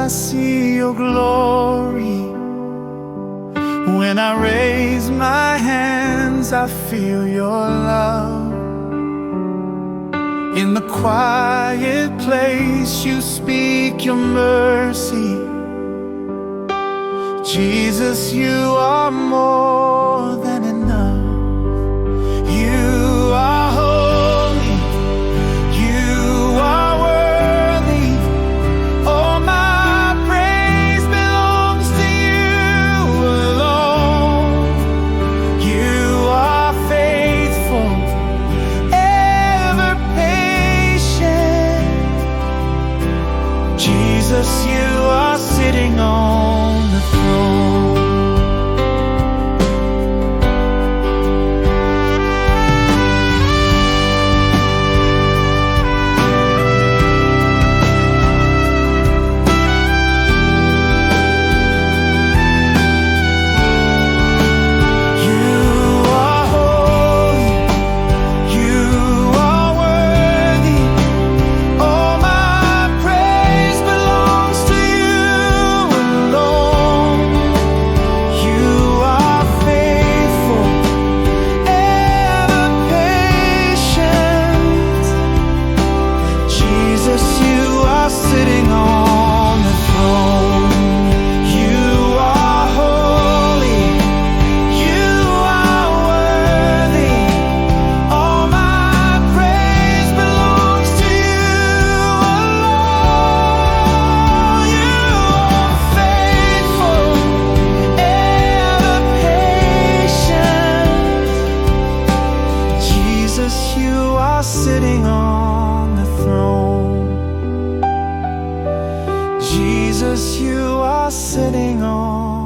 I see your glory. When I raise my hands, I feel your love. In the quiet place, you speak your mercy. Jesus, you are more than enough. You are holy, you are worthy. All my praise belongs to you alone. You are faithful, ever patient. Jesus, you are sitting on the throne. Sitting on the throne. Jesus, you are sitting on